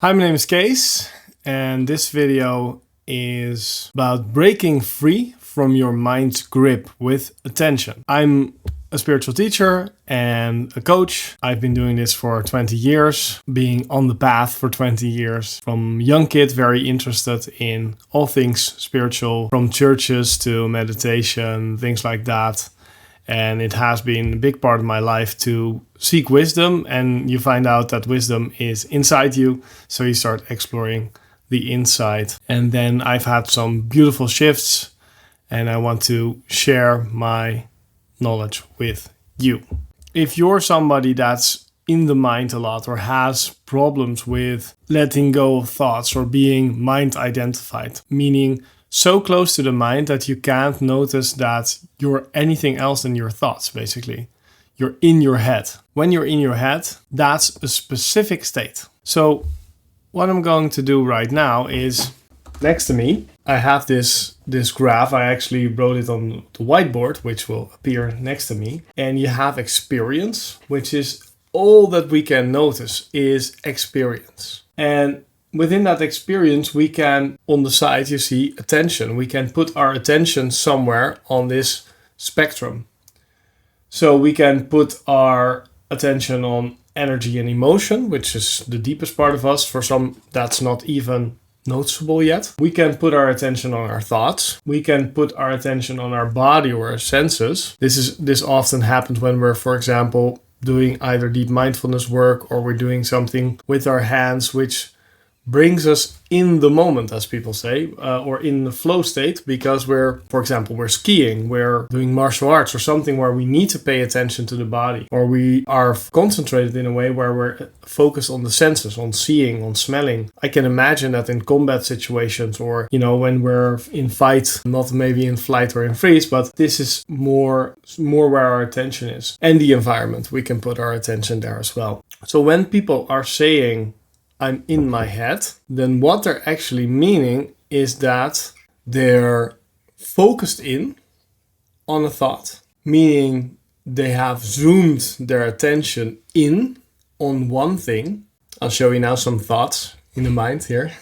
Hi, my name is Kees, and this video is about breaking free from your mind's grip with attention. I'm a spiritual teacher and a coach. I've been doing this for 20 years, being on the path for 20 years. From young kid, very interested in all things spiritual, from churches to meditation, things like that. And it has been a big part of my life to seek wisdom, and you find out that wisdom is inside you, so you start exploring the inside. And then I've had some beautiful shifts, and I want to share my knowledge with you. If you're somebody that's in the mind a lot or has problems with letting go of thoughts or being mind identified, meaning so close to the mind that you can't notice that you're anything else than your thoughts, basically. You're in your head. When you're in your head, that's a specific state. So what I'm going to do right now is, next to me, I have this graph. I actually wrote it on the whiteboard, which will appear next to me. And you have experience, which is all that we can notice is experience. And within that experience, we can, on the side, you see attention. We can put our attention somewhere on this spectrum. So we can put our attention on energy and emotion, which is the deepest part of us. For some, that's not even noticeable yet. We can put our attention on our thoughts. We can put our attention on our body or our senses. This often happens when we're, for example, doing either deep mindfulness work or we're doing something with our hands, which brings us in the moment, as people say, or in the flow state, because we're skiing, we're doing martial arts or something where we need to pay attention to the body, or we are concentrated in a way where we're focused on the senses, on seeing, on smelling. I can imagine that in combat situations or, when we're in fight, not maybe in flight or in freeze, but this is more where our attention is. And the environment, we can put our attention there as well. So when people are saying, I'm in my head, then what they're actually meaning is that they're focused in on a thought, meaning they have zoomed their attention in on one thing. I'll show you now some thoughts in the mind here.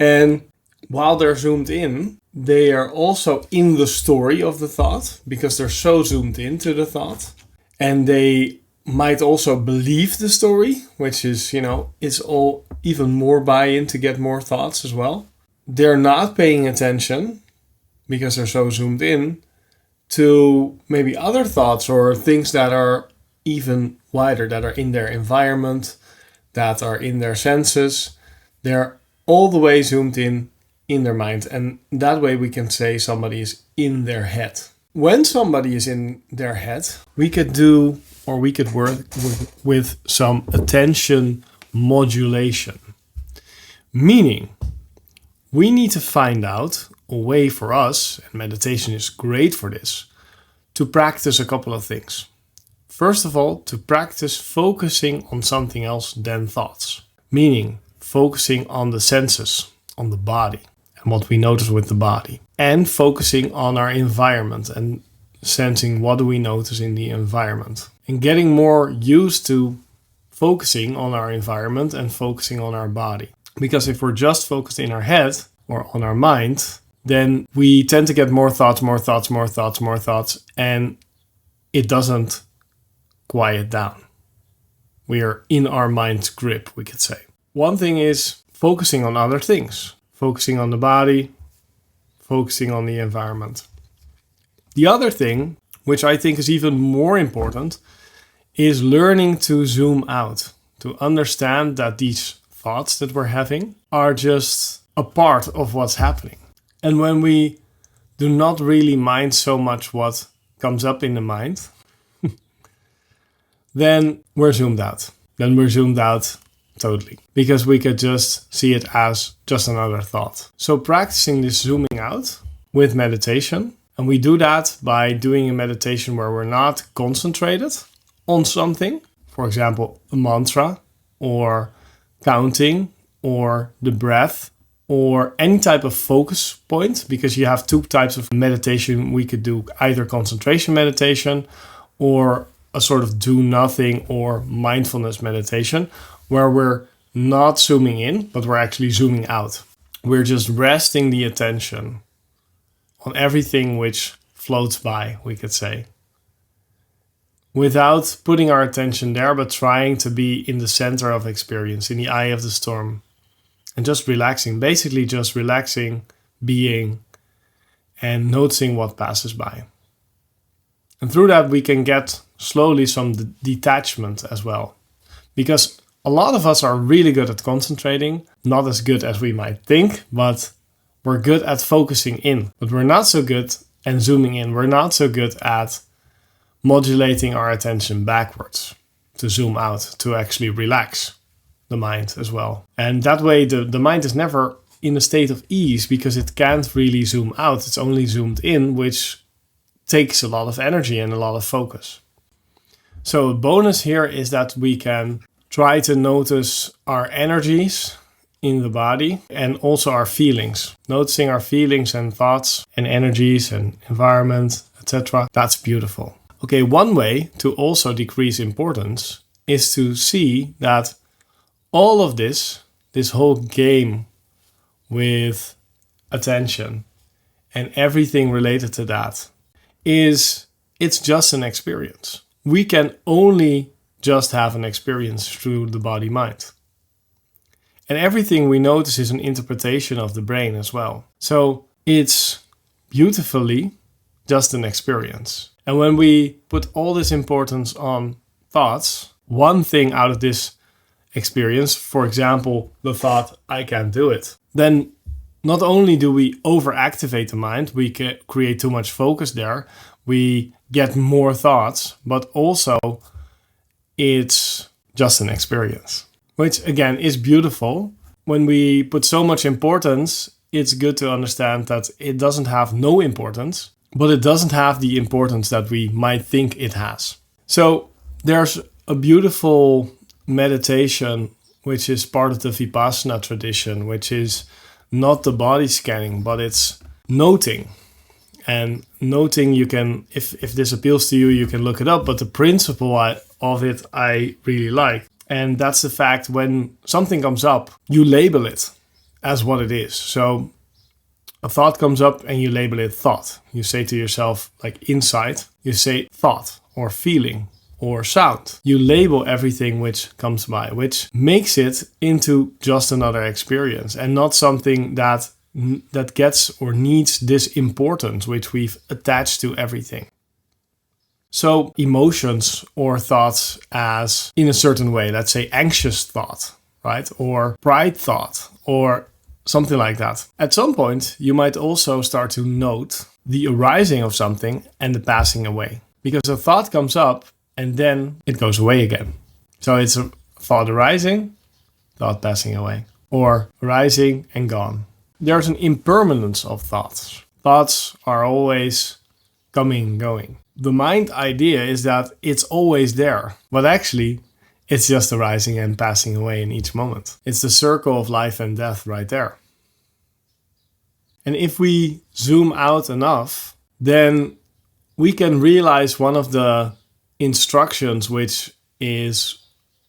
And while they're zoomed in, they are also in the story of the thought because they're so zoomed into the thought. And they might also believe the story, which is, it's all even more buy-in to get more thoughts as well. They're not paying attention because they're so zoomed in to maybe other thoughts or things that are even wider, that are in their environment, that are in their senses. They're all the way zoomed in their mind. And that way we can say somebody is in their head. When somebody is in their head, we could work with some attention modulation. Meaning, we need to find out a way for us, and meditation is great for this, to practice a couple of things. First of all, to practice focusing on something else than thoughts. Meaning, focusing on the senses, on the body, and what we notice with the body. And focusing on our environment and sensing what do we notice in the environment. And getting more used to focusing on our environment and focusing on our body. Because if we're just focused in our head or on our mind, then we tend to get more thoughts, and it doesn't quiet down. We are in our mind's grip, we could say. One thing is focusing on other things. Focusing on the body, focusing on the environment. The other thing, which I think is even more important, is learning to zoom out, to understand that these thoughts that we're having are just a part of what's happening. And when we do not really mind so much what comes up in the mind, then we're zoomed out. Then we're zoomed out totally, because we could just see it as just another thought. So practicing this zooming out with meditation, and we do that by doing a meditation where we're not concentrated on something, for example, a mantra or counting or the breath or any type of focus point, because you have two types of meditation. We could do either concentration meditation or a sort of do nothing or mindfulness meditation, where we're not zooming in, but we're actually zooming out. We're just resting the attention on everything which floats by, we could say, without putting our attention there, but trying to be in the center of experience, in the eye of the storm, and just relaxing, basically just relaxing, being, and noticing what passes by. And through that, we can get slowly some detachment as well. Because a lot of us are really good at concentrating, not as good as we might think, but we're good at focusing in. But we're not so good at zooming in. We're not so good at modulating our attention backwards to zoom out, to actually relax the mind as well. And that way, the mind is never in a state of ease because it can't really zoom out. It's only zoomed in, which takes a lot of energy and a lot of focus. So a bonus here is that we can try to notice our energies in the body and also our feelings. Noticing our feelings and thoughts and energies and environment, etc. That's beautiful. Okay, one way to also decrease importance is to see that all of this whole game with attention and everything related to that it's just an experience. We can only just have an experience through the body-mind. And everything we notice is an interpretation of the brain as well. So it's beautifully just an experience. And when we put all this importance on thoughts, one thing out of this experience, for example, the thought, I can't do it, then not only do we overactivate the mind, we can create too much focus there, we get more thoughts, but also it's just an experience, which again is beautiful. When we put so much importance, it's good to understand that it doesn't have no importance, but it doesn't have the importance that we might think it has. So there's a beautiful meditation, which is part of the Vipassana tradition, which is not the body scanning, but it's noting. And noting, you can, if this appeals to you, you can look it up. But the principle of it, I really like. And that's the fact when something comes up, you label it as what it is. So a thought comes up and you label it thought. You say to yourself, like inside, you say thought or feeling or sound. You label everything which comes by, which makes it into just another experience and not something that gets or needs this importance which we've attached to everything. So emotions or thoughts as in a certain way, let's say anxious thought, right? Or pride thought or something like that. At some point, you might also start to note the arising of something and the passing away. Because a thought comes up and then it goes away again. So it's a thought arising, thought passing away, or arising and gone. There's an impermanence of thoughts. Thoughts are always coming and going. The mind idea is that it's always there, but actually it's just arising and passing away in each moment. It's the circle of life and death right there. And if we zoom out enough, then we can realize one of the instructions, which is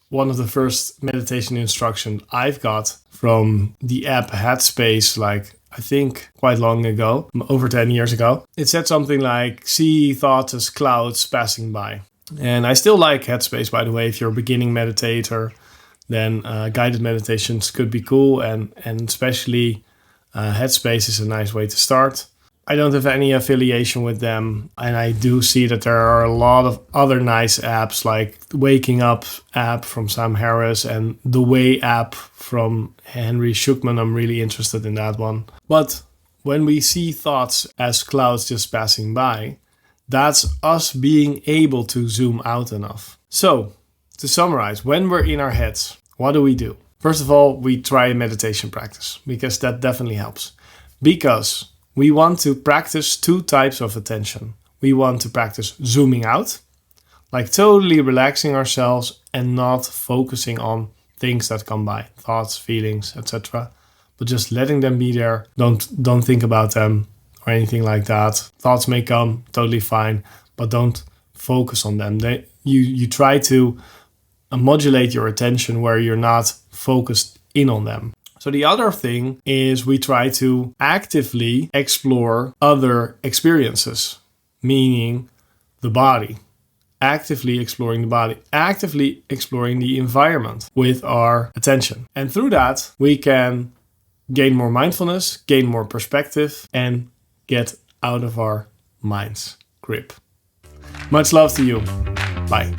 one of the first meditation instructions I've got from the app Headspace, like I think quite long ago, over 10 years ago. It said something like, see thoughts as clouds passing by. And I still like Headspace, by the way. If you're a beginning meditator, then guided meditations could be cool. And especially Headspace is a nice way to start. I don't have any affiliation with them. And I do see that there are a lot of other nice apps like Waking Up app from Sam Harris and The Way app from Henry Shukman. I'm really interested in that one. But when we see thoughts as clouds just passing by, that's us being able to zoom out enough. So, to summarize, when we're in our heads, what do? First of all, we try a meditation practice because that definitely helps. Because we want to practice two types of attention. We want to practice zooming out, like totally relaxing ourselves and not focusing on things that come by, thoughts, feelings, etc. But just letting them be there. Don't think about them or anything like that. Thoughts may come, totally fine, but don't focus on them. You try to modulate your attention where you're not focused in on them. So the other thing is we try to actively explore other experiences, meaning the body. Actively exploring the body, actively exploring the environment with our attention. And through that, we can gain more mindfulness, gain more perspective, and get out of our mind's grip. Much love to you. Bye.